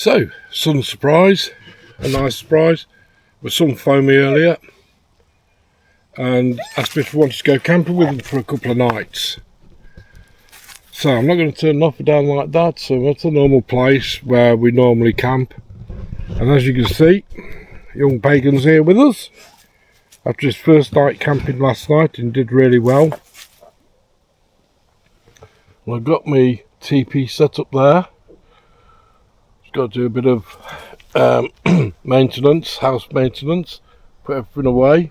So, sun surprise, a nice surprise. My son phoned me earlier and asked me if I wanted to go camping with him for a couple of nights. So I'm not going to turn an offer down like that, so that's a normal place where we normally camp. And as you can see, young Pagan's here with us after his first night camping last night and did really well. And I've got my teepee set up there. Just got to do a bit of maintenance, house maintenance, put everything away.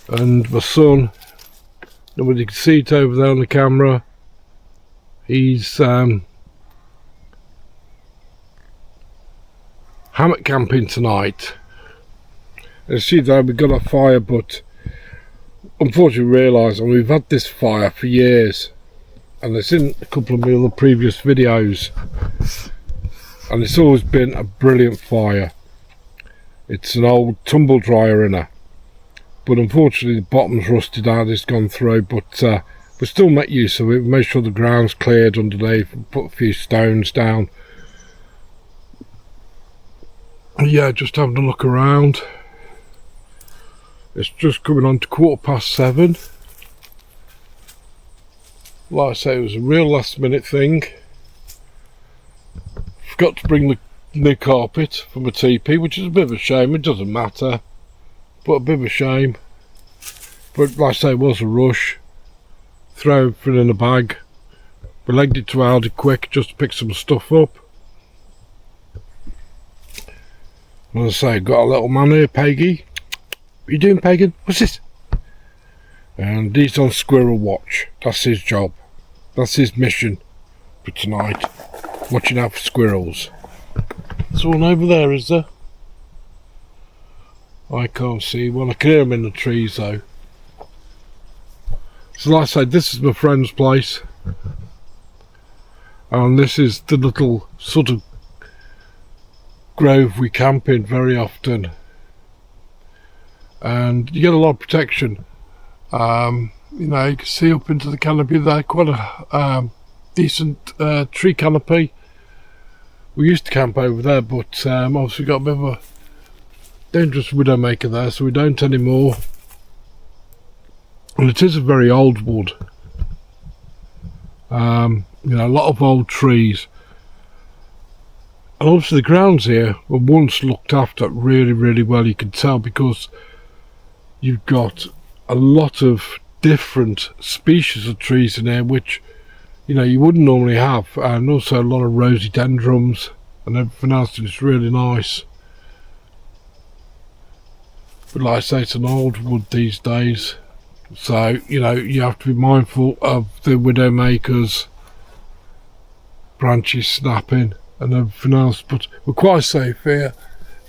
And my son, nobody can see it over there on the camera, he's hammock camping tonight. And see there we've got a fire, but unfortunately realising we've had this fire for years, and it's in a couple of my other previous videos, and it's always been a brilliant fire. It's an old tumble dryer in her, but unfortunately the bottom's rusted out, it's gone through, but we still make use of it. We made sure the ground's cleared underneath and put a few stones down. Yeah, just having a look around. It's just coming on to 7:15. Like I say, it was a real last minute thing. Forgot to bring the new carpet for my teepee, which is a bit of a shame. It doesn't matter, but a bit of a shame. But like I say, it was a rush. Throw everything in a bag. We legged it to Aldi quick just to pick some stuff up. And as I say, got a little man here, Peggy. What are you doing, Pagan? What's this? And he's on squirrel watch. That's his job. That's his mission for tonight. Watching out for squirrels. There's one over there, is there? I can't see. Well, I can hear him in the trees though. So like I said, this is my friend's place. And this is the little sort of grove we camp in very often. And you get a lot of protection. You know, you can see up into the canopy there, quite a decent tree canopy. We used to camp over there, but obviously got a bit of a dangerous widowmaker there, so we don't anymore. And it is a very old wood. You know, a lot of old trees. And obviously the grounds here were once looked after really, really well. You can tell because you've got a lot of different species of trees in here, which, you know, you wouldn't normally have, and also a lot of rhododendrons and everything else. It's really nice. But like I say, it's an old wood these days, so you know you have to be mindful of the widowmakers, branches snapping and everything else. But we're quite safe here.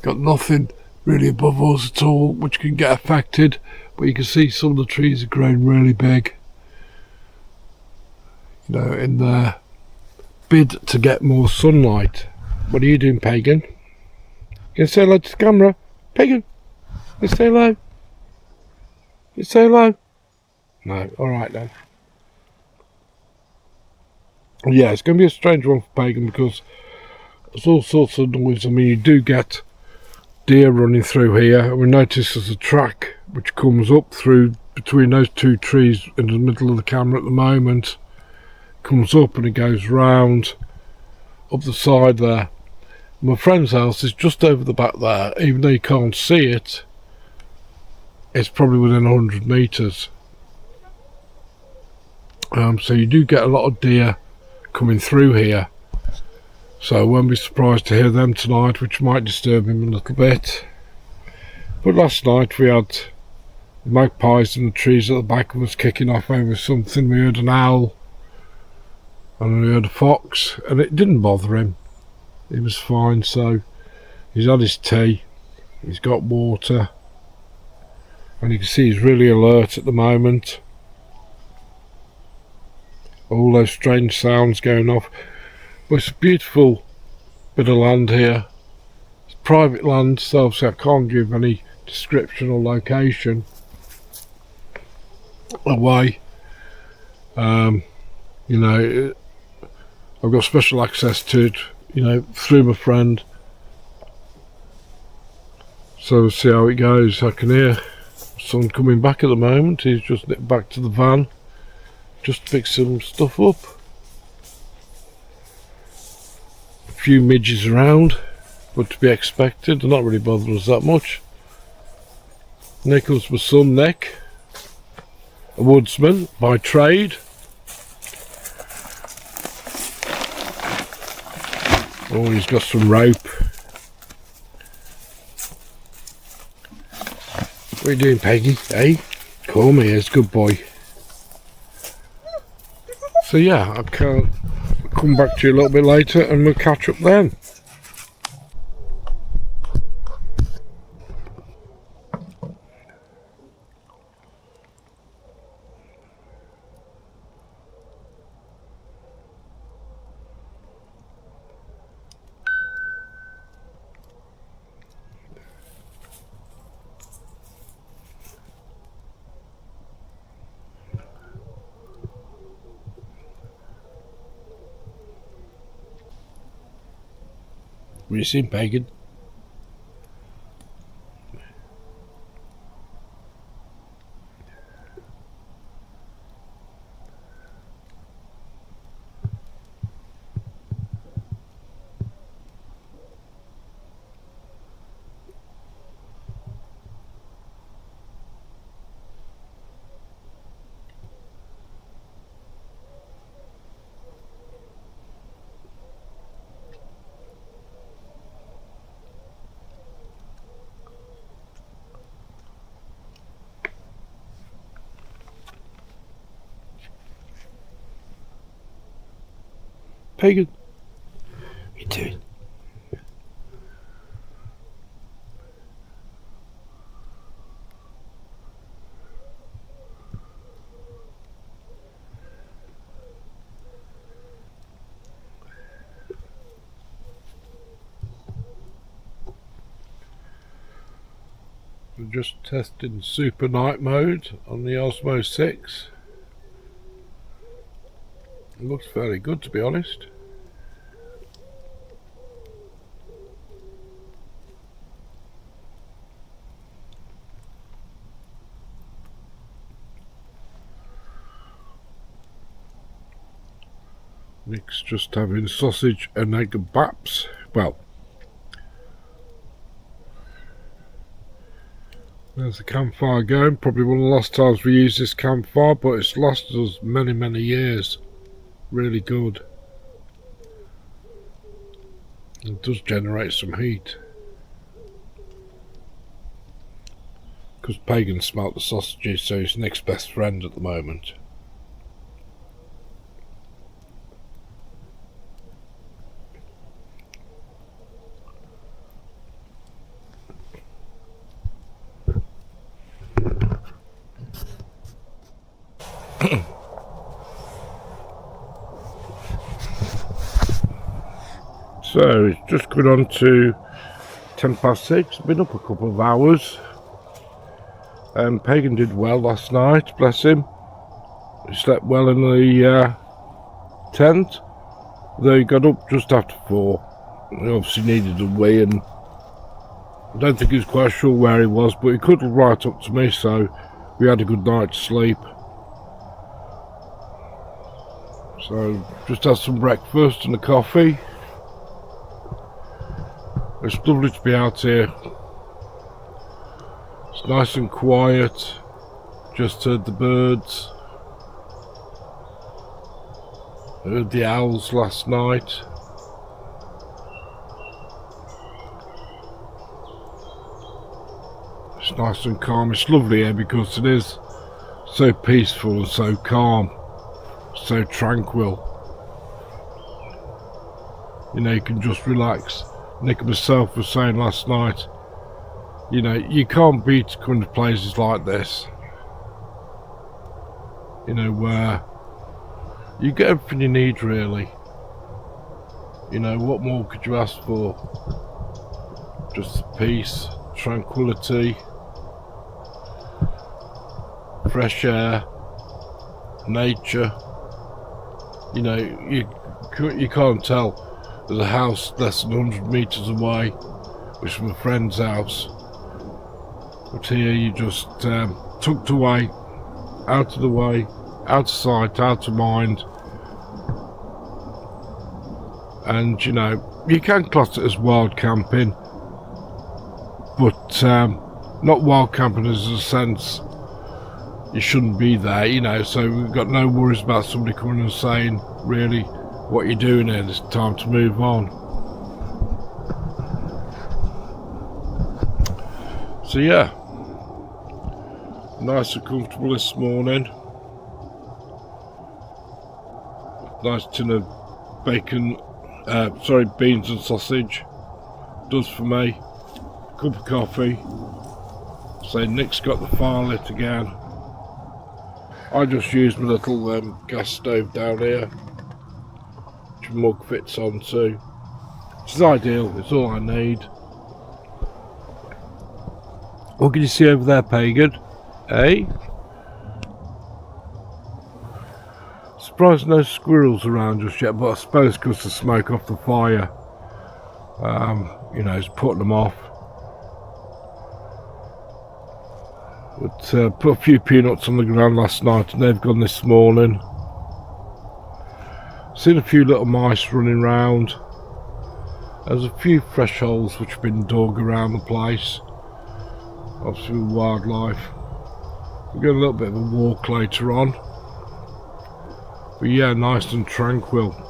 Got nothing really above us at all which can get affected, but you can see some of the trees are growing really big, you know, in their bid to get more sunlight. What are you doing, Pagan? You gonna say hello to the camera? Pagan, let's say hello. Let's say hello. No, alright then. Yeah, it's going to be a strange one for Pagan because there's all sorts of noise. I mean, you do get deer running through here, and we notice there's a track which comes up through between those two trees in the middle of the camera at the moment. Comes up and it goes round up the side there. My friend's house is just over the back there. Even though you can't see it, it's probably within 100 metres. So you do get a lot of deer coming through here. So I won't be surprised to hear them tonight, which might disturb him a little bit. But last night we had the magpies in the trees at the back of us kicking off over something. We heard an owl and we heard a fox, and it didn't bother him. He was fine. So he's had his tea, he's got water, and you can see he's really alert at the moment. All those strange sounds going off. But it's a beautiful bit of land here. It's private land, so obviously I can't give any description or location away. You know, I've got special access to it you know, through my friend. So we'll see how it goes. I can hear son coming back at the moment. He's just nipped back to the van just to pick some stuff up. A few midges around, but to be expected. They're not really bothering us that much. And there comes my son Nick, a woodsman by trade. Oh, he's got some rope. What are you doing, Peggy? Hey, come here, it's a good boy. So yeah, I'll come back to you a little bit later and we'll catch up then. What you seen, Pagan? Pagan, what are you doing? We're just testing super night mode on the Osmo 6. It looks fairly good, to be honest. Nick's just having sausage and egg and baps. Well, there's the campfire going. Probably one of the last times we used this campfire, but it's lasted us many, many years. Really good. It does generate some heat. Because Pagan smelt the sausages, so he's Nick's best friend at the moment. So it's just coming on to 6:10. Been up a couple of hours. Pagan did well last night, bless him. He slept well in the tent, though he got up just after 4. He obviously needed a wee, and I don't think he was quite sure where he was, but he cuddled right up to me, so we had a good night's sleep. So just had some breakfast and a coffee. It's lovely to be out here. It's nice and quiet. Just heard the birds. Heard the owls last night. It's nice and calm. It's lovely here because it is so peaceful and so calm, so tranquil. You know, you can just relax. Nick and myself were saying last night, you know, you can't beat coming to places like this. You know, where you get everything you need, really. You know, what more could you ask for? Just peace, tranquility, fresh air, nature. You know, you can't tell There's a house less than 100 metres away, which is my friend's house. But here you just tucked away, out of the way, out of sight, out of mind. And you know, you can class it as wild camping, but not wild camping as a sense you shouldn't be there, you know, so we've got no worries about somebody coming and saying, really, what you're doing here, it's time to move on. So yeah, nice and comfortable this morning. Nice tin of bacon, beans and sausage, does for me. Cup of coffee. So Nick's got the fire lit again. I just use my little gas stove down here, which the mug fits onto, which is ideal, it's all I need. What can you see over there, Pagan? Eh? Surprised no squirrels around just yet, but I suppose because the smoke off the fire, you know, it's putting them off. But put a few peanuts on the ground last night and they've gone this morning. Seen a few little mice running around. There's a few fresh holes which have been dug around the place. Obviously with wildlife. We're going a little bit of a walk later on. But yeah, nice and tranquil.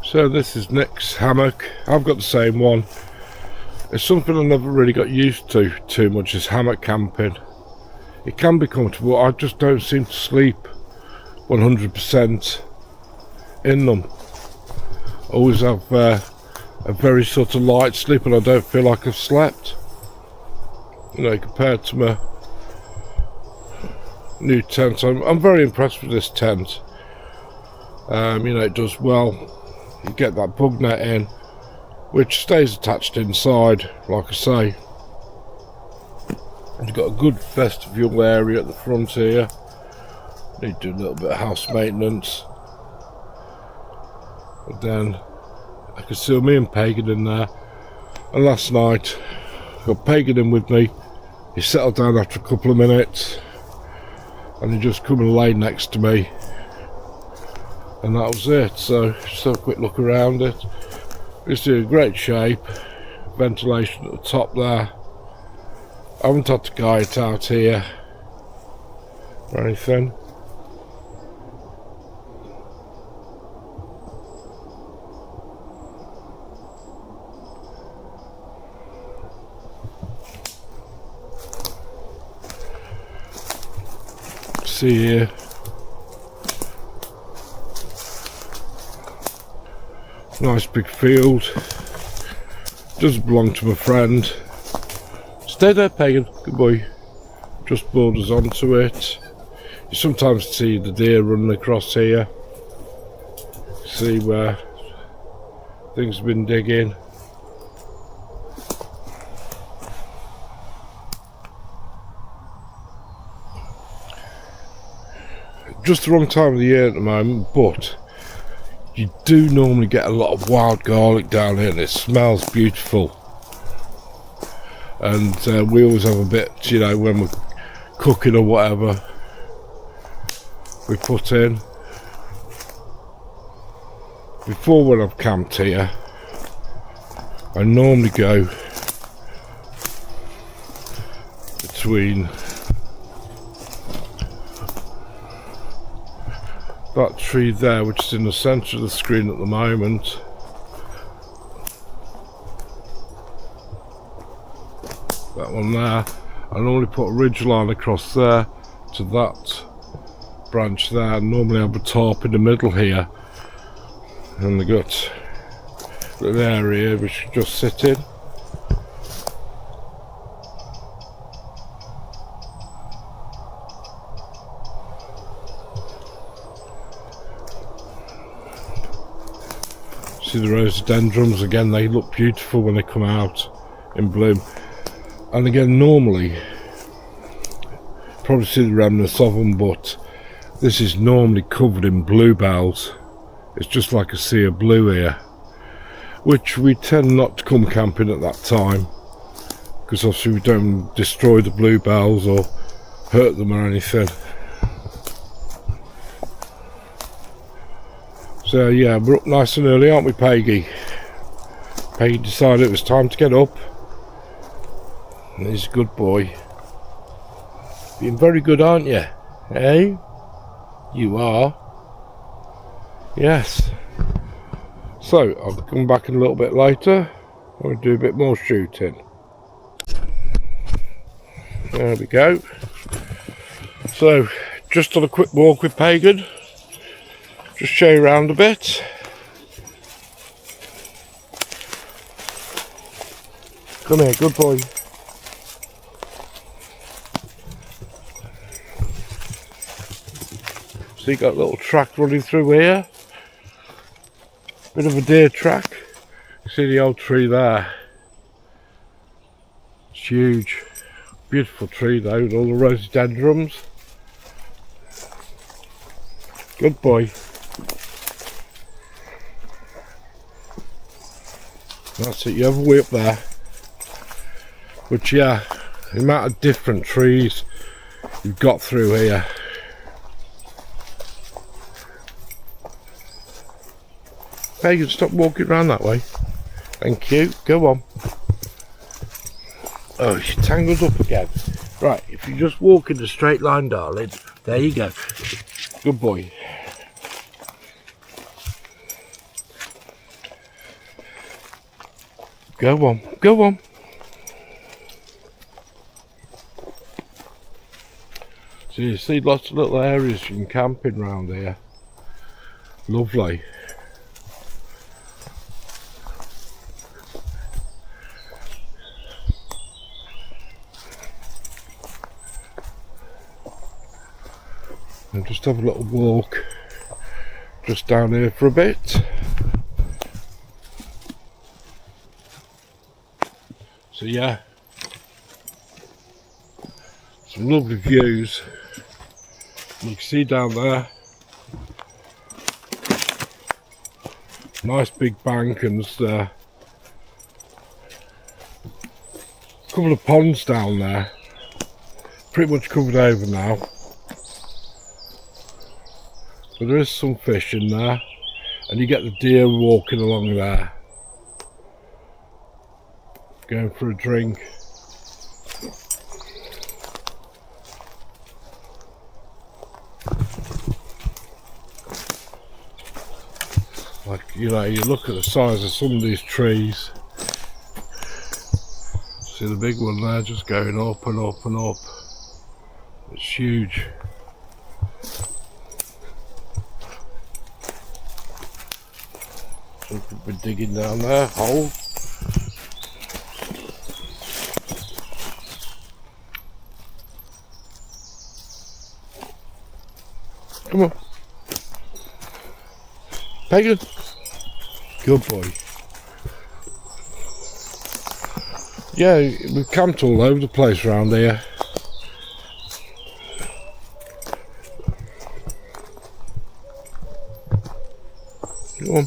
So this is Nick's hammock. I've got the same one. It's something I never really got used to too much, is hammock camping. It can be comfortable, I just don't seem to sleep 100% in them. I always have a very sort of light sleep and I don't feel like I've slept. You know, compared to my new tent. I'm very impressed with this tent. You know, it does well. You get that bug net in, which stays attached inside, like I say. And you've got a good vestibule area at the front here. Need to do a little bit of house maintenance. But then I could see me and Pagan in there. And last night, got Pagan in with me. He settled down after a couple of minutes, and he just come and lay next to me. And that was it. So just have a quick look around it. It's in great shape. Ventilation at the top there. I haven't had to guy it out here or anything. See here. Nice big field. Does belong to my friend. Stay there, Pagan. Good boy. Just borders onto it. You sometimes see the deer running across here. See where things have been digging. Just the wrong time of the year at the moment, but you do normally get a lot of wild garlic down here and it smells beautiful. And we always have a bit, you know, when we're cooking or whatever, we put in. Before, when I've camped here, I normally go between that tree there, which is in the centre of the screen at the moment, that one there. I normally put a ridge line across there to that branch there. Normally I have a tarp in the middle here, and they've got a little area which you just sit in. See the rhododendrons again, they look beautiful when they come out in bloom. And again, normally probably see the remnants of them, but this is normally covered in bluebells. It's just like a sea of blue here, which we tend not to come camping at that time, because obviously we don't destroy the bluebells or hurt them or anything. So yeah, we're up nice and early, aren't we, Peggy? Peggy decided it was time to get up. And he's a good boy. Being very good, aren't you? Eh? You are. Yes. So, I'll come back in a little bit later. I'll do a bit more shooting. There we go. So, just on a quick walk with Pagan. Just show you around a bit. Come here, good boy. So you got a little track running through here. Bit of a deer track. You see the old tree there. It's huge. Beautiful tree though, with all the rhododendrons. Good boy. That's it, you have a way up there. But yeah, the amount of different trees you've got through here. Pagan, stop walking around that way. Thank you, go on. Oh, she's tangled up again. Right, if you just walk in a straight line, darling, there you go. Good boy. Go on, go on. So you see lots of little areas you can camp in around here. Lovely. I'll just have a little walk just down here for a bit. So yeah, some lovely views. You can see down there, nice big bank, and a couple of ponds down there, pretty much covered over now. But there is some fish in there, and you get the deer walking along there, going for a drink. Like, you know, you look at the size of some of these trees. See the big one there just going up and up and up. It's huge. Some people digging down there, hole. Come on. Pagan. Good boy. Yeah, we've camped all over the place around here. Come on.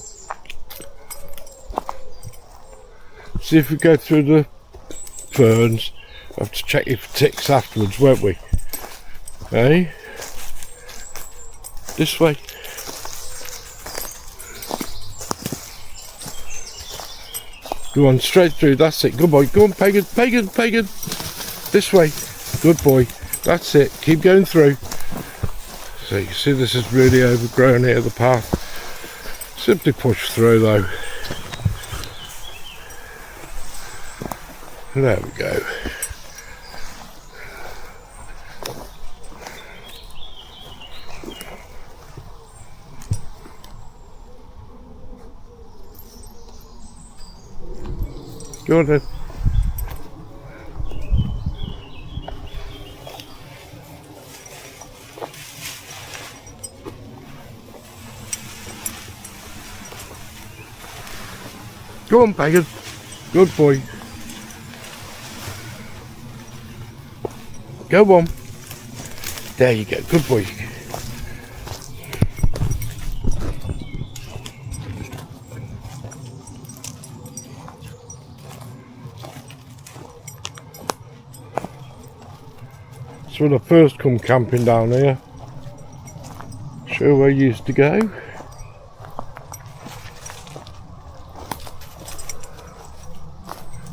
See if we go through the ferns. We'll have to check if ticks afterwards, won't we? Hey? This way. Go on, straight through, that's it. Good boy. Go on, Pagan, Pagan, Pagan. This way. Good boy. That's it. Keep going through. So you can see this is really overgrown here, the path. Simply push through though. There we go. Go on then. Go on, Pagan. Good boy. Go on. There you go. Good boy. So when I first come camping down here, show where I used to go.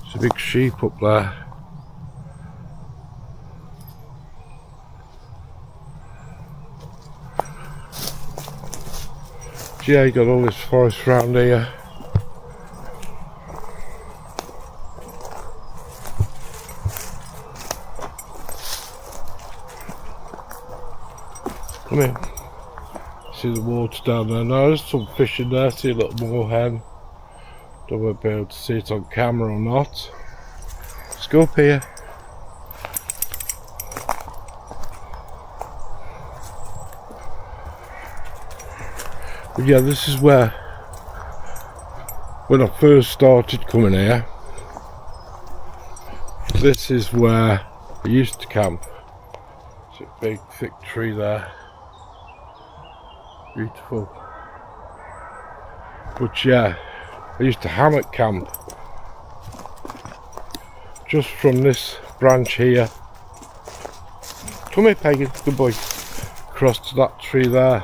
There's a big sheep up there. Yeah, you got all this forest around here. Come here. See the water down there. Now there's some fish in there. See a little moorhen. Don't know if I'll be able to see it on camera or not. Let's go up here. But yeah, this is where, when I first started coming here, this is where I used to camp. It's a big thick tree there. Beautiful. But yeah, I used to hammock camp just from this branch here. Come here, Pagan, good boy. Across to that tree there.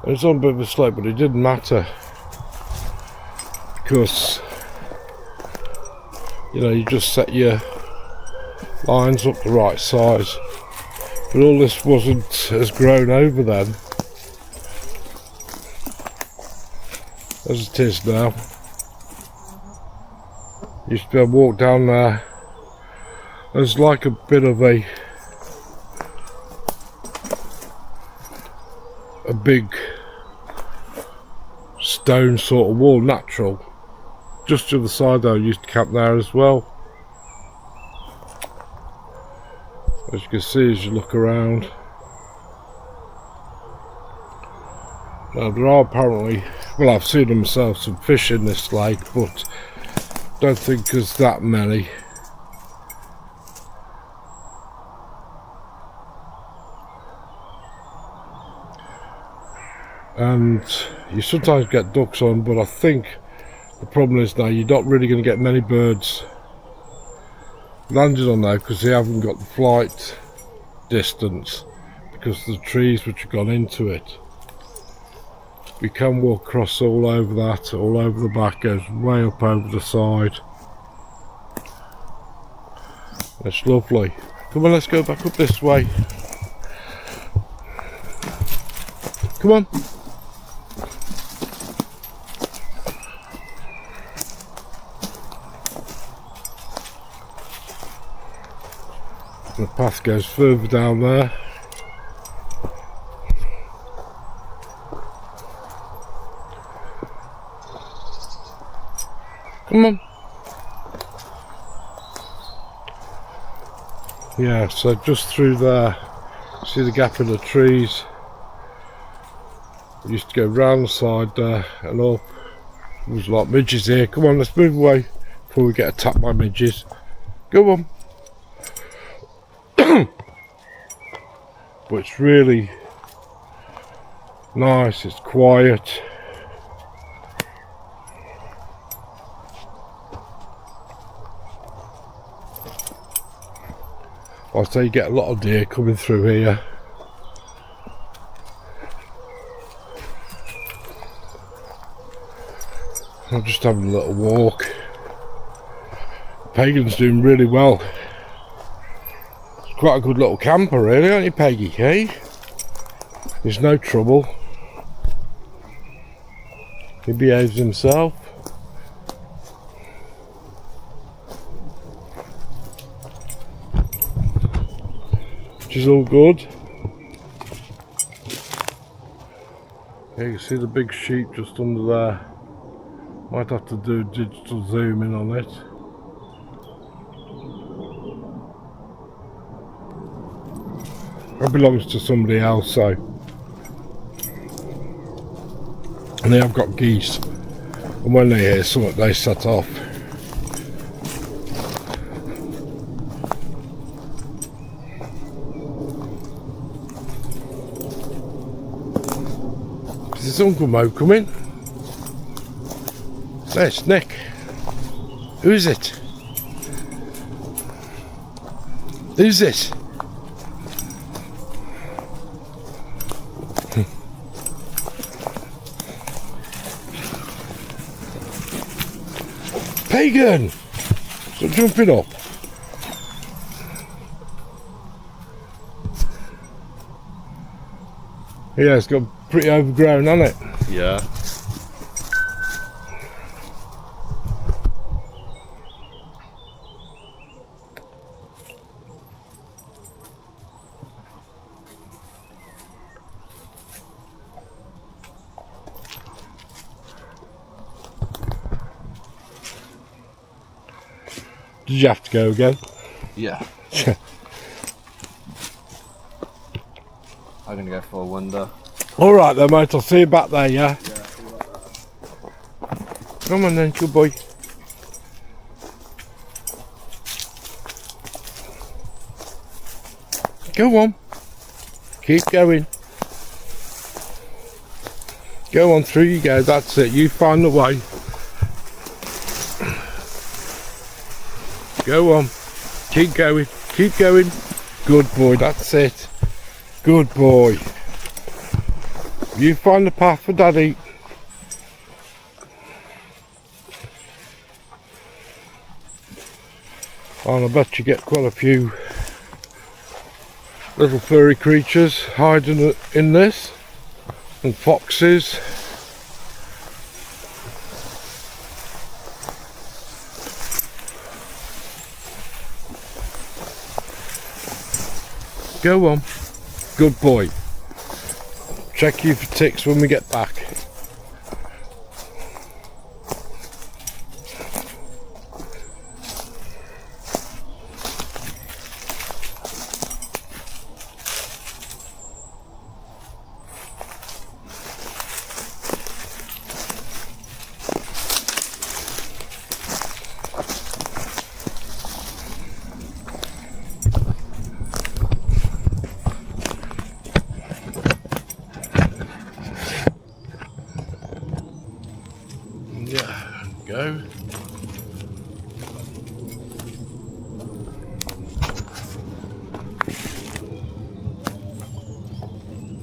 It was on a bit of a slope, but it didn't matter because, you know, you just set your lines up the right size. But all this wasn't as grown over then as it is now. You used to be able to walk down there. There's like a bit of a big stone sort of wall, natural. Just to the side though, I used to camp there as well. As you can see as you look around. Now there are apparently, well, I've seen them myself, some fish in this lake, but don't think there's that many. And you sometimes get ducks on, but I think the problem is now you're not really going to get many birds landed on there because they haven't got the flight distance because of the trees which have gone into it. We can walk across all over that, all over the back, goes way up over the side. It's lovely. Come on, let's go back up this way. Come on. The path goes further down there. Come on. Yeah, so just through there, see the gap in the trees. We used to go round the side there and up. There's a lot of midges here. Come on, let's move away before we get attacked by midges. Go on. But it's really nice, it's quiet. I'd say you get a lot of deer coming through here. I'm just having a little walk. Pagan's doing really well. Quite a good little camper really, aren't you, Peggy, eh? There's no trouble. He behaves himself. Which is all good. Here you can see the big sheep just under there. Might have to do digital zooming on it. It belongs to somebody else, so. And they have got geese. And when they hear something, they set off. Is this Uncle Mo coming? There's Nick. Who's it? Who's this? Pagan! Stop jumping up. Yeah, it's got pretty overgrown, hasn't it? Yeah. Did you have to go again? Yeah. I'm gonna go for a wander. Alright then, mate, I'll see you back there, yeah? Come on then, good boy. Go on. Keep going. Go on, through you go, that's it. You find the way. Go on. Keep going. Keep going. Good boy, that's it. Good boy. You find the path for Daddy. And I bet you get quite a few little furry creatures hiding in this. And foxes. Go on. Good boy. Check you for ticks when we get back. Yeah, go.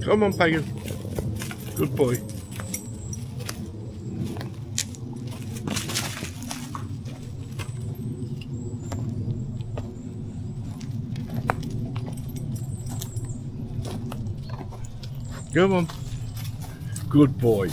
Come on, Pagan. Good boy. Come on. Good boy.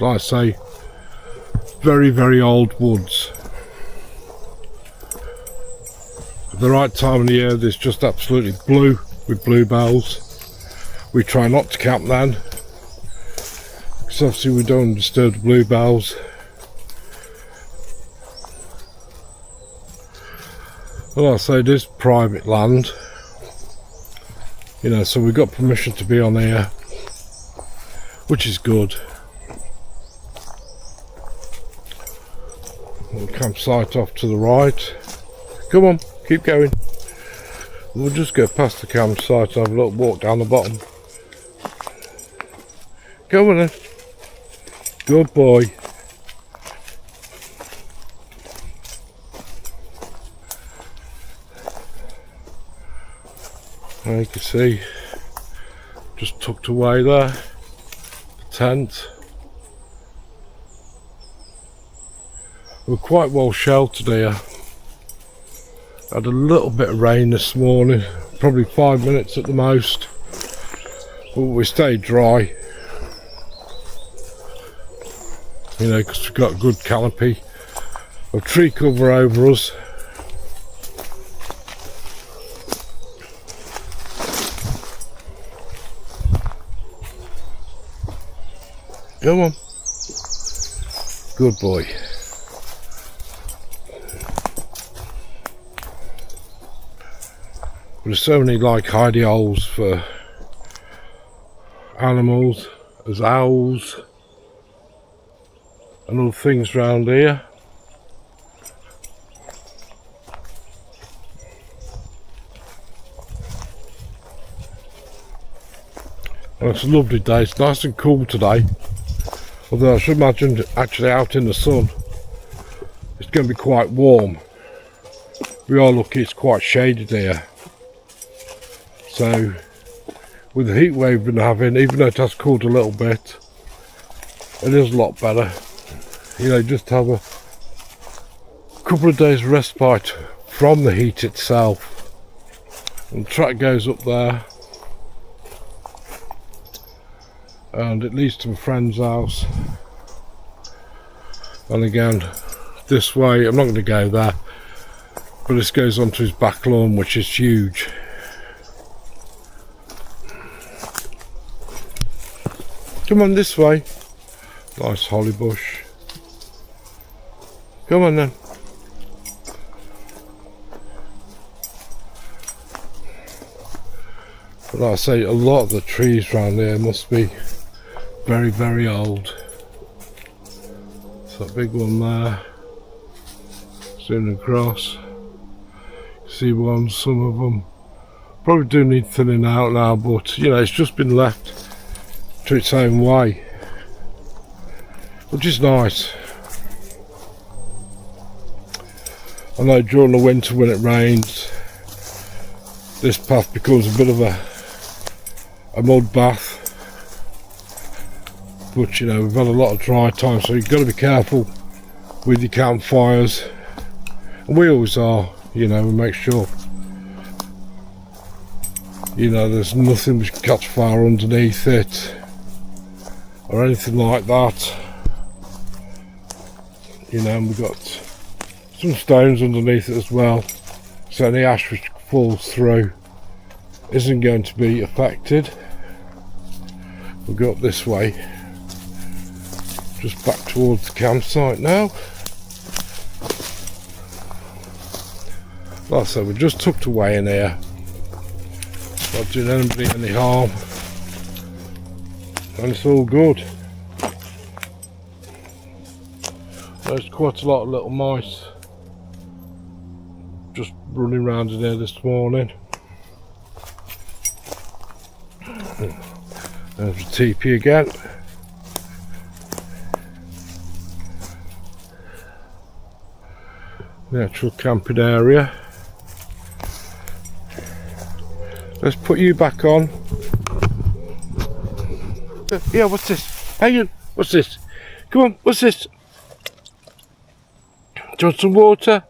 Like I say, very, very old woods. At the right time of the year, there's just absolutely blue with bluebells. We try not to camp then, because obviously we don't disturb the bluebells. Well, like I say, it is private land, you know, so we've got permission to be on here, which is good. Campsite off to the right. Come on, keep going. We'll just go past the campsite and have a little walk down the bottom. Go on then. Good boy. There you can see, just tucked away there, the tent. We're quite well sheltered here. Had a little bit of rain this morning, probably 5 minutes at the most, but we stayed dry, you know, because we've got a good canopy of tree cover over us. Come on, good boy. There's so many like hidey holes for animals. There's owls and other things around here. And it's a lovely day. It's nice and cool today. Although I should imagine actually out in the sun it's going to be quite warm. We are lucky it's quite shaded here. So with the heat wave we've been having, even though it has cooled a little bit, it is a lot better. You know, just have a couple of days respite from the heat itself. And the track goes up there, and it leads to my friend's house. And again, this way, I'm not going to go there, but this goes onto his back lawn, which is huge. Come on this way. Nice holly bush. Come on then. But like I say, a lot of the trees around there must be very, very old. So that big one there. Zooming across. See one, some of them probably do need thinning out now, but you know, it's just been left to its own way, which is nice. I know during the winter when it rains, this path becomes a bit of a mud bath, but you know, we've had a lot of dry time, so you've got to be careful with your campfires, and we always are. You know, we make sure, you know, there's nothing which can catch fire underneath it or anything like that. You know, and we've got some stones underneath it as well, so any ash which falls through isn't going to be affected. We'll go up this way, just back towards the campsite now. Like I said, we're just tucked away in here, not doing anybody any harm, and it's all good. There's quite a lot of little mice just running around in here this morning. There's the teepee again. The actual camping area. Let's put you back on. Yeah, what's this? Pagan, what's this? Come on, what's this? Do you want some water?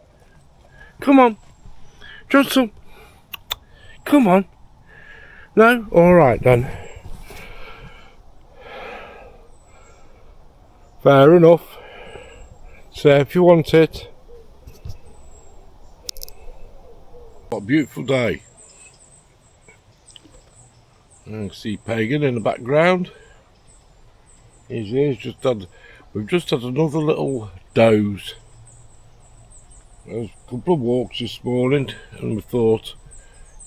Come on. Do you want some? Come on. No? Alright then. Fair enough. So if you want it. What a beautiful day. You can see Pagan in the background. He's here. We've just had another little doze. There's a couple of walks this morning, and we thought,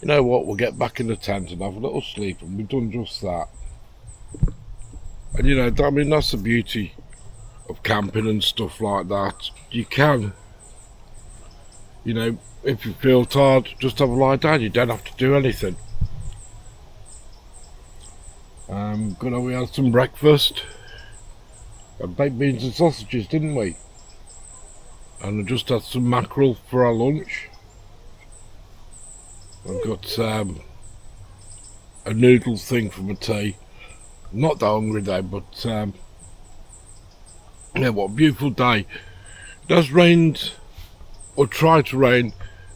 you know what, we'll get back in the tent and have a little sleep, and we've done just that. And you know, I mean, that's the beauty of camping and stuff like that. You can, you know, if you feel tired, just have a lie down. You don't have to do anything. We had some breakfast. Had baked beans and sausages, didn't we? And I just had some mackerel for our lunch. I've got a noodle thing for my tea. I'm not that hungry though, but yeah, what a beautiful day. It has rained, or tried to rain,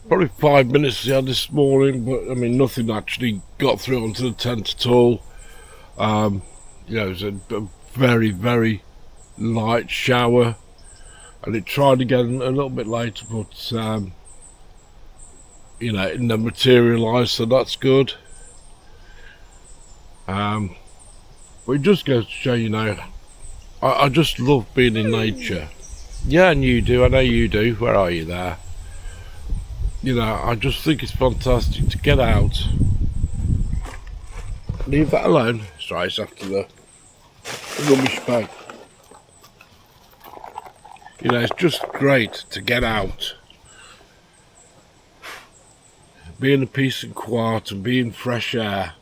probably 5 minutes this morning, but I mean nothing actually got through onto the tent at all. You know, it was a very, very light shower, and it tried again a little bit later, but you know, it never materialised, so that's good. But it just goes to show, you know, I just love being in nature. Yeah, and you do, I know you do. Where are you there? You know, I just think it's fantastic to get out. Leave that alone. Sorry, it's after the rubbish bag. You know, it's just great to get out. Be in a peace and quiet and be in fresh air.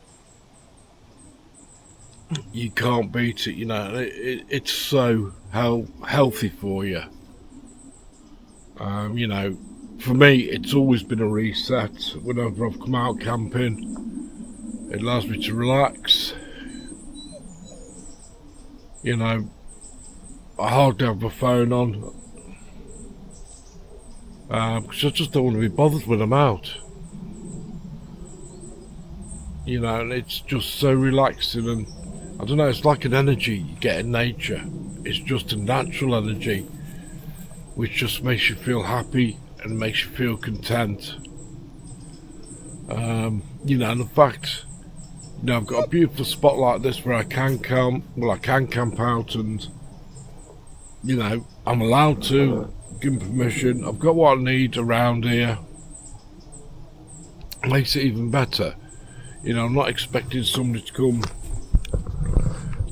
You can't beat it, you know. It's so healthy for you. You know, for me, it's always been a reset. Whenever I've come out camping, it allows me to relax. You know, I hardly have my phone on because I just don't want to be bothered when I'm out. You know, and it's just so relaxing, and I don't know, it's like an energy you get in nature. It's just a natural energy which just makes you feel happy and makes you feel content. You know, and the fact, you know, I've got a beautiful spot like this where I can camp, well, I can camp out, and you know, I'm allowed to, give permission. I've got what I need around here. Makes it even better. You know, I'm not expecting somebody to come,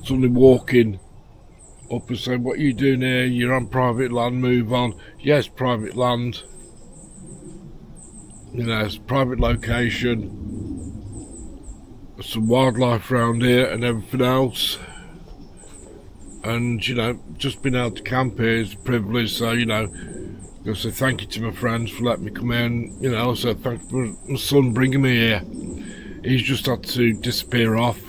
somebody walking up and say, what are you doing here? You're on private land, move on. Yes, private land. You know, it's a private location. There's some wildlife around here and everything else. And, you know, just being able to camp here is a privilege. So, you know, I say thank you to my friends for letting me come in. You know, also thank you for my son bringing me here. He's just had to disappear off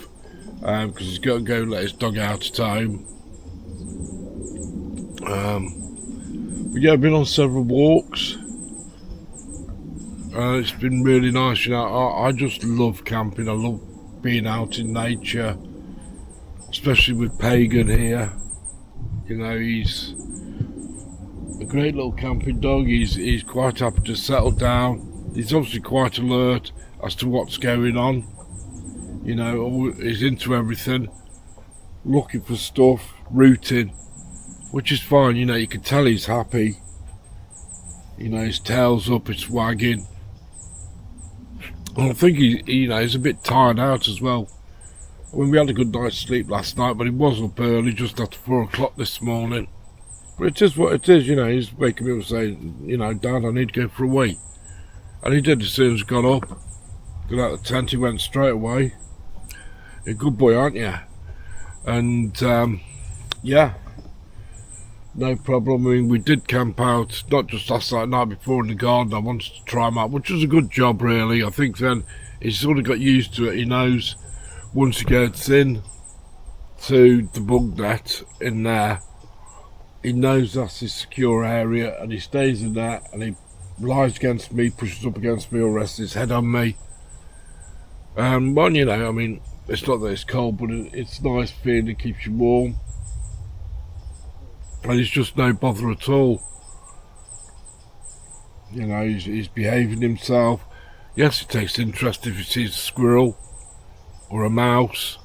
because he's got to go let his dog out at home. But yeah, I've been on several walks. It's been really nice. You know, I just love camping. I love being out in nature, especially with Pagan here. You know, he's a great little camping dog. He's quite happy to settle down. He's obviously quite alert as to what's going on. You know, he's into everything, looking for stuff, rooting, which is fine. You know, you can tell he's happy. You know, his tail's up, it's wagging. And I think you know, he's a bit tired out as well. I mean, we had a good night's sleep last night, but he was up early, just after 4 o'clock this morning. But it is what it is, you know. He's waking me up saying, you know, Dad, I need to go for a wee. And he did as soon as he got up. Got out of the tent, he went straight away. You're a good boy, aren't you? And, yeah. No problem. I mean, we did camp out, not just last night before in the garden. I wanted to try him out, which was a good job, really. I think then he's sort of got used to it. He knows once he gets in to the bug net in there, he knows that's his secure area, and he stays in there, and he lies against me, pushes up against me, or rests his head on me. Well, you know, I mean, it's not that it's cold, but it's nice feeling, it keeps you warm. And it's just no bother at all. You know, he's behaving himself. Yes, he takes interest if he sees a squirrel or a mouse.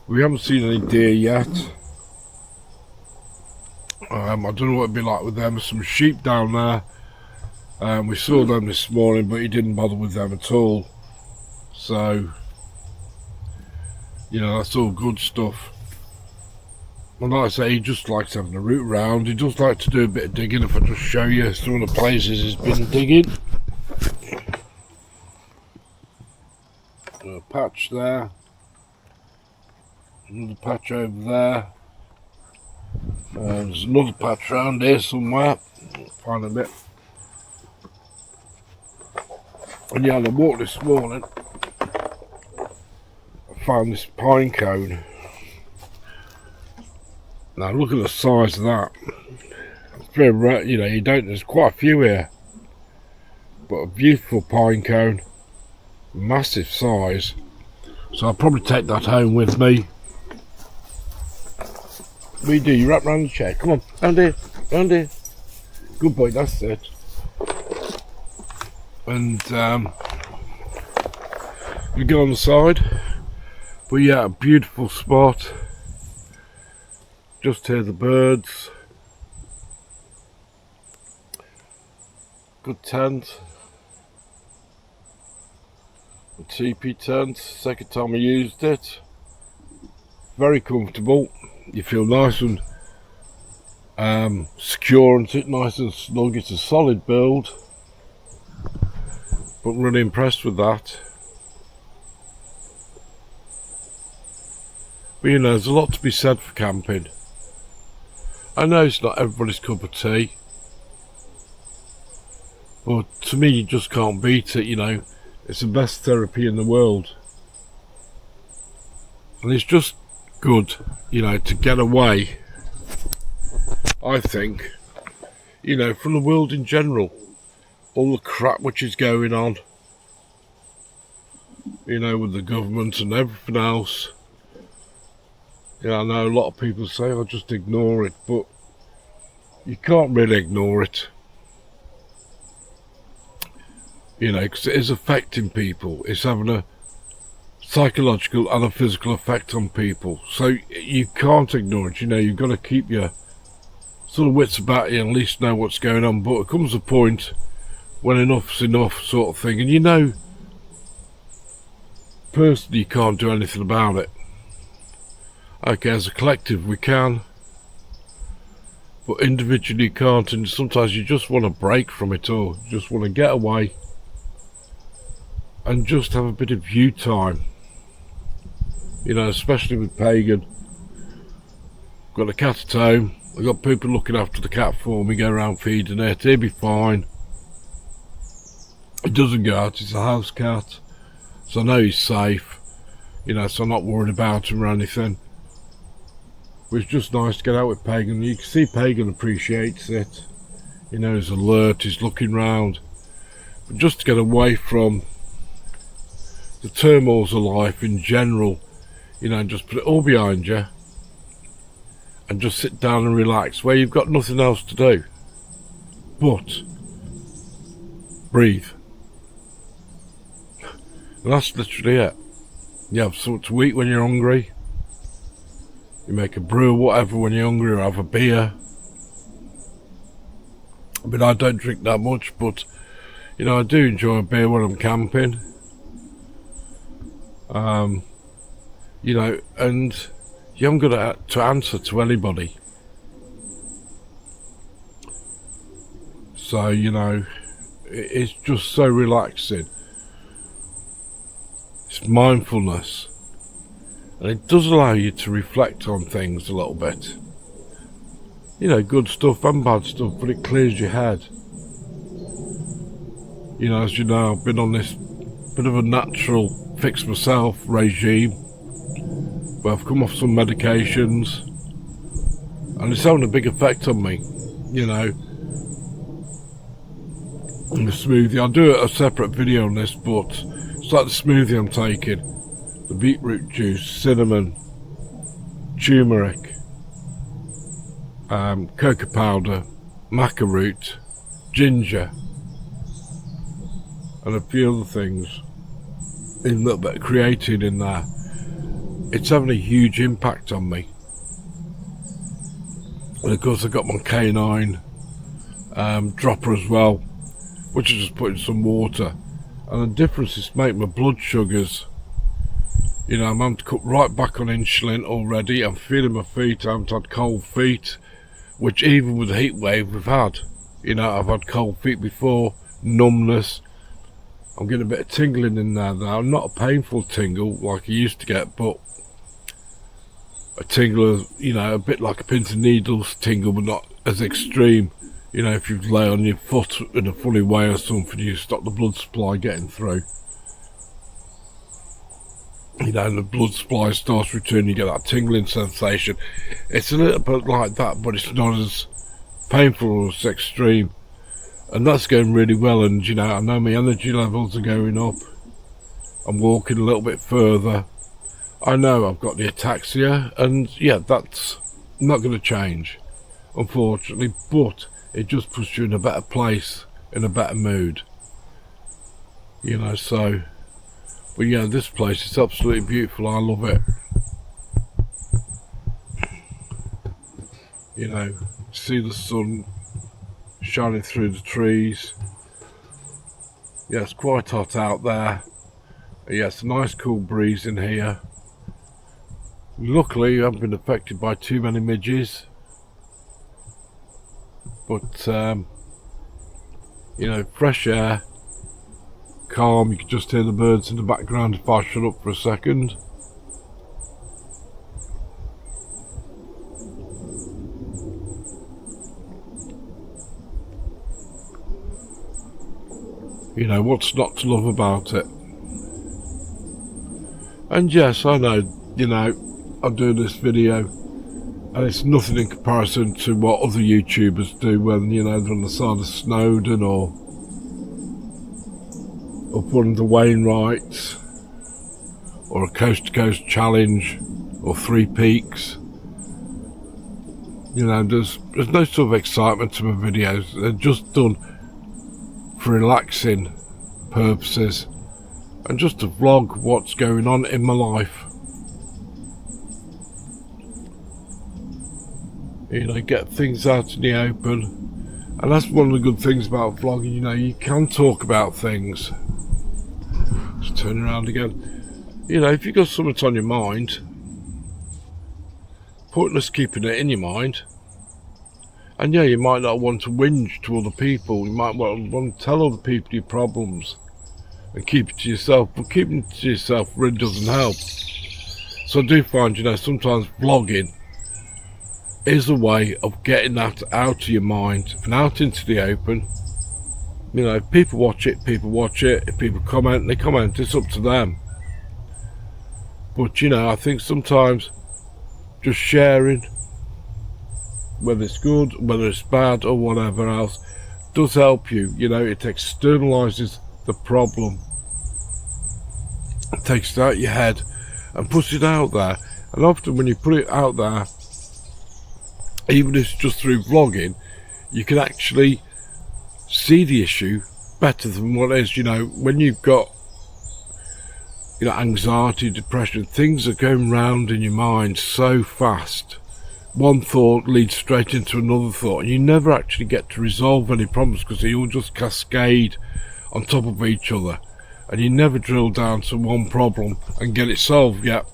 We haven't seen any deer yet. I don't know what it'd be like with them. There's some sheep down there. We saw them this morning, but he didn't bother with them at all. So, you know, that's all good stuff. And like I say, he just likes having a root around. He does like to do a bit of digging. If I just show you some of the places he's been digging. A patch there. Another patch over there. There's another patch around here somewhere. Find a bit. And yeah, on the walk this morning, I found this pine cone. Now look at the size of that. very rare, you know, there's quite a few here. But a beautiful pine cone, massive size. So I'll probably take that home with me. What do you do? You wrap around the chair. Come on, round here, round here. Good boy, that's it. And you go on the side. But yeah, a beautiful spot. Just hear the birds. Good tent. A teepee tent. Second time I used it. Very comfortable. You feel nice and secure and sit nice and snug. It's a solid build. But I'm really impressed with that. But you know, there's a lot to be said for camping. I know it's not everybody's cup of tea. But to me, you just can't beat it, you know. It's the best therapy in the world. And it's just good, you know, to get away, I think, you know, from the world in general. All the crap which is going on, you know, with the government and everything else. Yeah, I know a lot of people say, I'll just ignore it, but you can't really ignore it. You know, because it is affecting people. It's having a psychological and a physical effect on people. So you can't ignore it, you know, you've got to keep your sort of wits about you and at least know what's going on. But it comes a point when enough's enough sort of thing. And you know, personally you can't do anything about it. Okay, as a collective we can, but individually you can't, and sometimes you just want to break from it all. You just want to get away and just have a bit of you time. You know, especially with Pagan. Got a cat at home. I've got people looking after the cat for me, go around feeding it. He'll be fine. He doesn't go out, he's a house cat. So I know he's safe. You know, so I'm not worried about him or anything. But it's just nice to get out with Pagan. You can see Pagan appreciates it. You know, he's alert, he's looking round. But just to get away from the turmoils of life in general, you know, and just put it all behind you and just sit down and relax where you've got nothing else to do but breathe. And that's literally it. You have something to eat when you're hungry. You make a brew or whatever when you're hungry, or have a beer. I mean, I don't drink that much, but you know, I do enjoy a beer when I'm camping. You know, and you haven't got to answer to anybody. So, you know, it's just so relaxing. It's mindfulness. And it does allow you to reflect on things a little bit. You know, good stuff and bad stuff, but it clears your head. You know, as you know, I've been on this bit of a natural fix myself regime, but I've come off some medications and it's having a big effect on me, you know. And the smoothie, I'll do a separate video on this, but it's like the smoothie I'm taking. The beetroot juice, cinnamon, turmeric, cocoa powder, maca root, ginger, and a few other things. A little bit of creatine in there. It's having a huge impact on me. And of course I got my canine dropper as well, which I just put in some water. And the difference is make my blood sugars. You know, I'm having to cut right back on insulin already. I'm feeling my feet. I haven't had cold feet, which even with the heat wave we've had. You know, I've had cold feet before, numbness. I'm getting a bit of tingling in there now. Not a painful tingle like I used to get, but a tingle, you know, a bit like a pins and needles tingle, but not as extreme. You know, if you lay on your foot in a funny way or something, you stop the blood supply getting through. You know, and the blood supply starts returning, you get that tingling sensation. It's a little bit like that, but it's not as painful or it's extreme. And that's going really well, and you know, I know my energy levels are going up. I'm walking a little bit further. I know I've got the ataxia, and yeah, that's not going to change, unfortunately, but it just puts you in a better place, in a better mood. You know, so, but yeah, this place is absolutely beautiful. I love it. You know, see the sun shining through the trees. Yeah, it's quite hot out there. Yeah, it's a nice cool breeze in here. Luckily, I haven't been affected by too many midges. But, you know, fresh air, calm. You can just hear the birds in the background if I shut up for a second. You know, what's not to love about it? And yes, I know, you know, I'm doing this video and it's nothing in comparison to what other YouTubers do when, you know, they're on the side of Snowdon or up one of the Wainwrights or a Coast to Coast Challenge or Three Peaks. You know, there's no sort of excitement to my videos. They're just done for relaxing purposes and just to vlog what's going on in my life. You know, get things out in the open, and that's one of the good things about vlogging. You know, you can talk about things. Just turn around again. You know, if you've got something on your mind, pointless keeping it in your mind. And yeah, you might not want to whinge to other people. You might want to tell other people your problems and keep it to yourself. But keeping it to yourself really doesn't help. So I do find, you know, sometimes vlogging is a way of getting that out of your mind and out into the open. You know, if people watch it, people watch it. If people comment, they comment. It's up to them. But, you know, I think sometimes just sharing, whether it's good, whether it's bad or whatever else, does help you. You know, it externalizes the problem. It takes it out of your head and puts it out there. And often when you put it out there, even if it's just through vlogging, you can actually see the issue better than what it is. You know, when you've got, you know, anxiety, depression, things are going round in your mind so fast. One thought leads straight into another thought, and you never actually get to resolve any problems because they all just cascade on top of each other, and you never drill down to one problem and get it solved yet.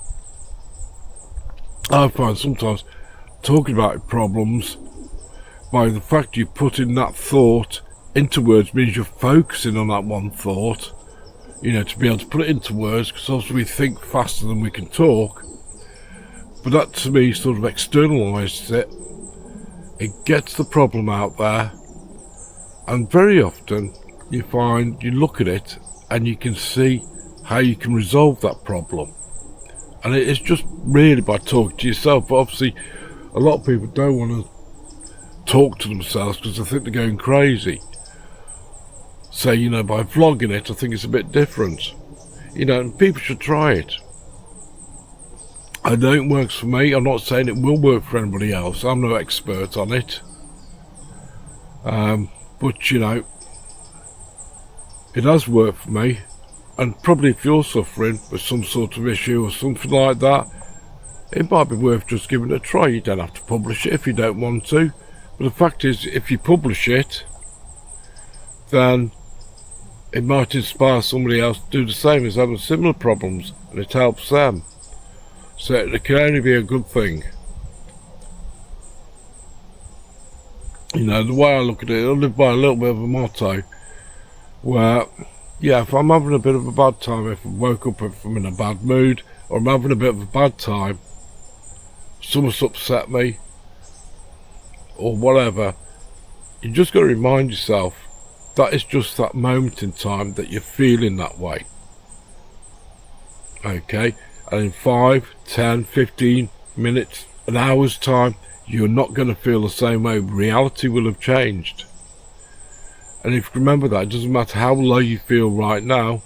I find sometimes talking about problems, by the fact you put in that thought into words, means you're focusing on that one thought, you know, to be able to put it into words, because obviously we think faster than we can talk. But that to me sort of externalises it. It gets the problem out there, and very often you find you look at it and you can see how you can resolve that problem. And it is just really by talking to yourself. But obviously a lot of people don't want to talk to themselves because they think they're going crazy. So, you know, by vlogging it, I think it's a bit different. You know, and people should try it. I know it works for me. I'm not saying it will work for anybody else. I'm no expert on it. But, you know, it has worked for me. And probably if you're suffering with some sort of issue or something like that, it might be worth just giving it a try. You don't have to publish it if you don't want to. But the fact is, if you publish it, then it might inspire somebody else to do the same as having similar problems, and it helps them. So it can only be a good thing. You know, the way I look at it, I live by a little bit of a motto where, yeah, if I'm having a bit of a bad time, if I woke up, if I'm in a bad mood, or I'm having a bit of a bad time, someone's upset me, or whatever, you just got to remind yourself that it's just that moment in time that you're feeling that way. Okay? And in 5, 10, 15 minutes, an hour's time, you're not going to feel the same way. Reality will have changed. And if you remember that, it doesn't matter how low you feel right now,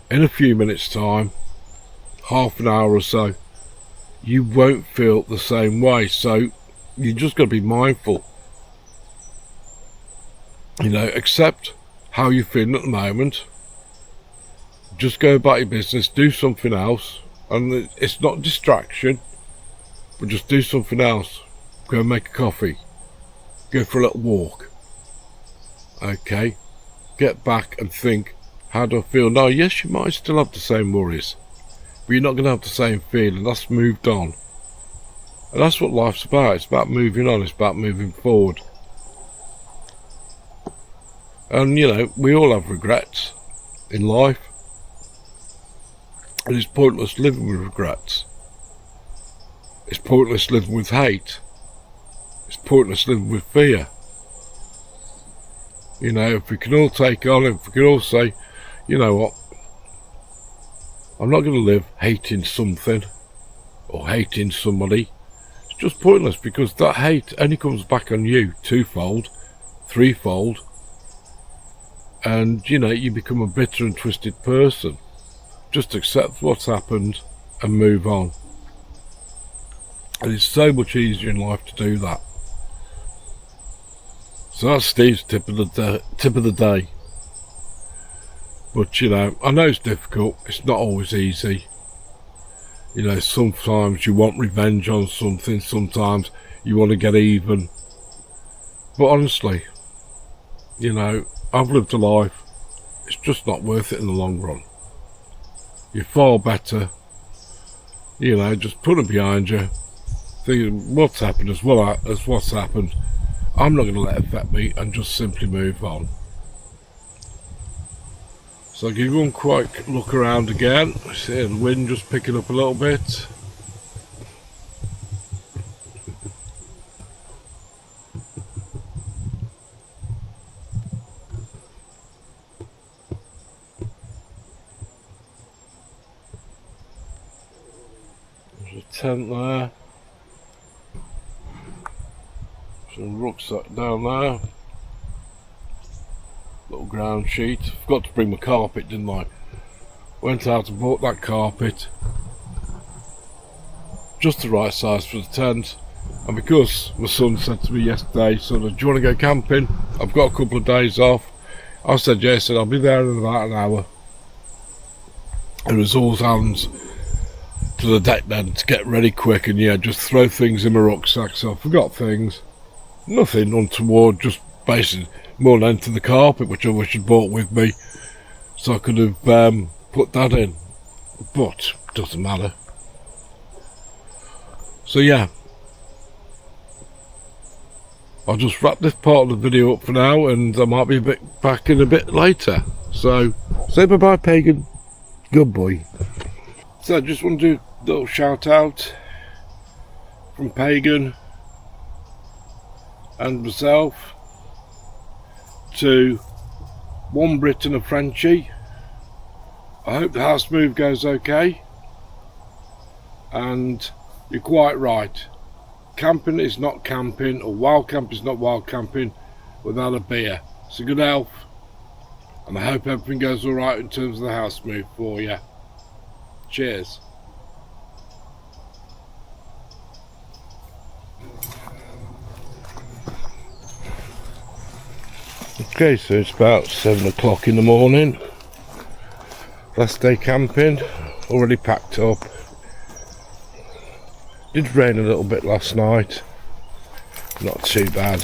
in a few minutes time, half an hour or so, you won't feel the same way. So you just got to be mindful. Accept how you're feeling at the moment. Just go about your business, do something else. And it's not distraction, but just do something else. Go and make a coffee. Go for a little walk. Okay? Get back and think, how do I feel? Now, yes, you might still have the same worries, but you're not going to have the same feeling. That's moved on. And that's what life's about. It's about moving on. It's about moving forward. And, we all have regrets in life. And it's pointless living with regrets. It's pointless living with hate. It's pointless living with fear. If we can all take on, if we can all say, you know what, I'm not going to live hating something or hating somebody. It's just pointless, because that hate only comes back on you twofold, threefold, and you become a bitter and twisted person. Just accept what's happened and move on. And it's so much easier in life to do that. So that's Steve's tip of the day. But I know it's difficult. It's not always easy. Sometimes you want revenge on something. Sometimes you want to get even. But honestly, I've lived a life. It's just not worth it in the long run. You're far better, just put it behind you. Thinking what's happened as well as what's happened. I'm not going to let it affect me, and just simply move on. So I'll give you one quick look around again. See the wind just picking up a little bit. There's a tent there. Some rucksack down there. Little ground sheet. Forgot to bring my carpet, didn't I? Went out and bought that carpet. Just the right size for the tent. And because my son said to me yesterday, do you want to go camping? I've got a couple of days off. I said yes, and I'll be there in about an hour. And it was all hands to the deck then to get ready quick, and just throw things in my rucksack. So I forgot things. Nothing untoward, just basically more length of the carpet, which I wish I'd bought with me, so I could have put that in, but doesn't matter. So yeah, I'll just wrap this part of the video up for now, and I might be back in a bit later. So say bye bye, Pagan. Good boy. So I just want to do a little shout out from Pagan and myself to one Brit and a Frenchie. I hope the house move goes okay, and you're quite right, camping is not camping, or wild camping is not wild camping without a beer. It's a good health, and I hope everything goes alright in terms of the house move for you. Cheers. Okay, so it's about 7 o'clock in the morning. Last day camping, already packed up. Did rain a little bit last night, not too bad.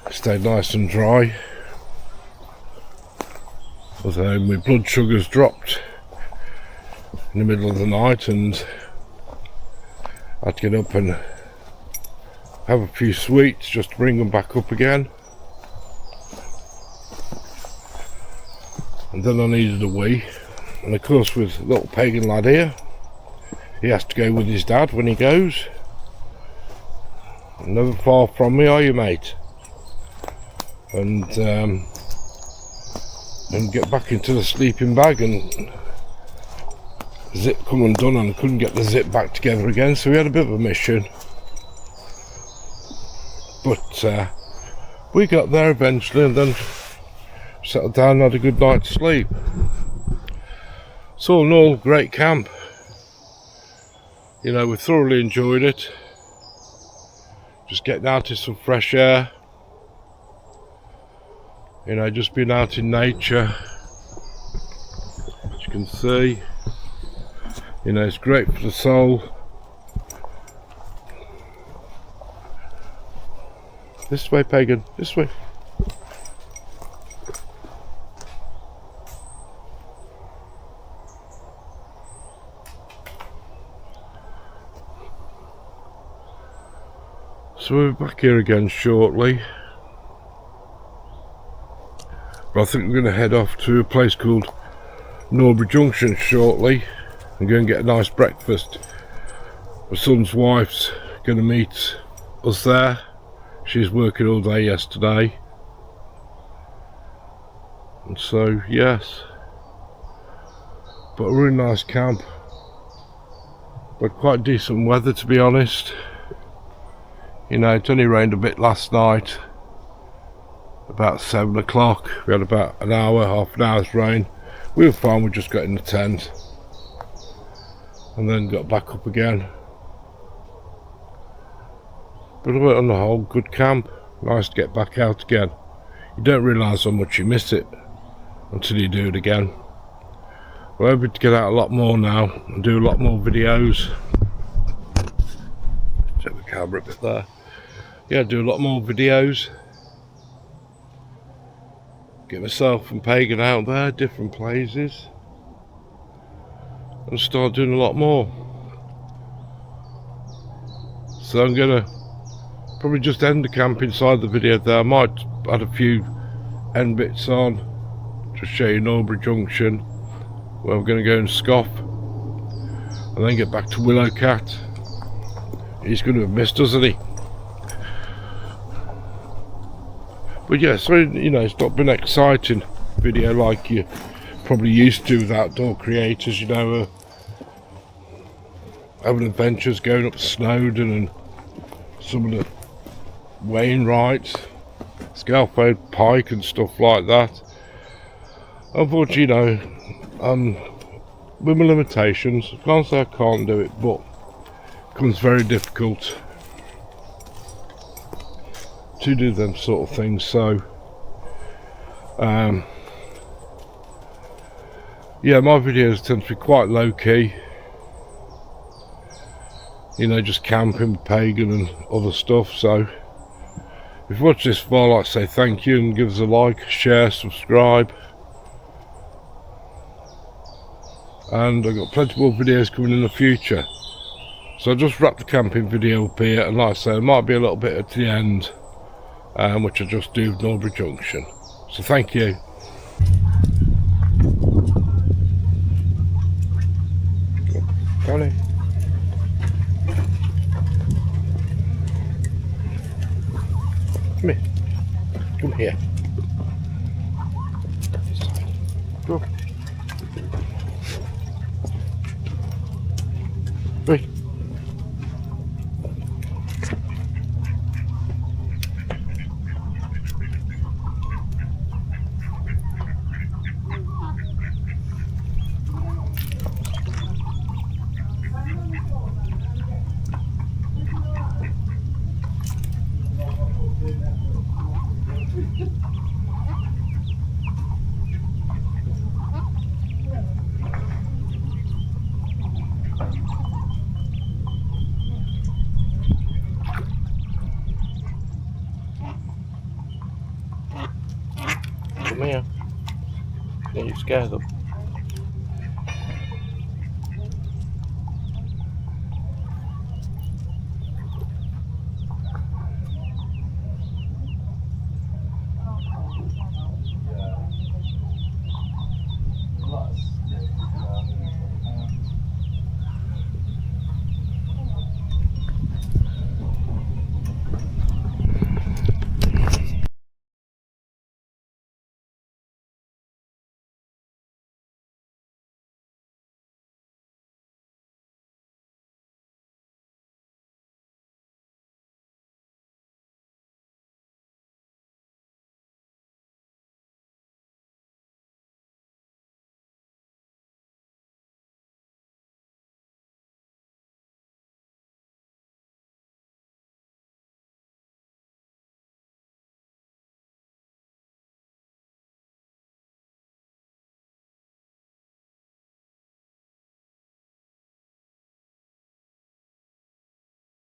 Stayed nice and dry. Although my blood sugars dropped in the middle of the night, and I'd get up and have a few sweets just to bring them back up again. And then I needed a wee, and of course with little Pagan lad here, he has to go with his dad when he goes. Never far from me, are you, mate? And get back into the sleeping bag and zip come undone and couldn't get the zip back together again, so we had a bit of a mission. But we got there eventually and then settled down and had a good night's sleep. So all in all, great camp. You know, we thoroughly enjoyed it. Just getting out in some fresh air. You know, just being out in nature. As you can see, you know, it's great for the soul. This way, Pagan, this way. So we're back here again shortly. But I think we're going to head off to a place called Norbury Junction shortly and go and get a nice breakfast. My son's wife's going to meet us there. She's working all day yesterday. And so, yes. But a really nice camp. But quite decent weather, to be honest. You know, it only rained a bit last night. About 7 o'clock. We had about an hour, half an hour's rain. We were fine, we just got in the tent. And then got back up again. But on the whole, good camp. Nice to get back out again. You don't realise how much you miss it until you do it again. We're hoping to get out a lot more now and do a lot more videos. Check the camera a bit there. Yeah, do a lot more videos. Get myself and Pagan out there, different places. And start doing a lot more. So I'm gonna probably just end the camp inside the video there. I might add a few end bits on. Just show you Norbury Junction, where we're gonna go and scoff. And then get back to Willowcat. He's gonna have missed us, isn't he? But yeah, so you know, it's not been an exciting video like you're probably used to with outdoor creators, you know, having adventures going up Snowdon and some of the Wainwrights, Scalford Pike and stuff like that. Unfortunately, you know, with my limitations, I can't say I can't do it, but it becomes very difficult to do them sort of things. So yeah, my videos tend to be quite low-key, you know, just camping with Pagan and other stuff. So if you watch this far, I'd like to say thank you and give us a like, share, subscribe. And I've got plenty more videos coming in the future. So I'll just wrap the camping video up here, and like I say, there might be a little bit at the end, which I just do with Norbury Junction. So thank you. Come on. Come here. Come here. Go. Wait. Come here. Yeah, you scared them.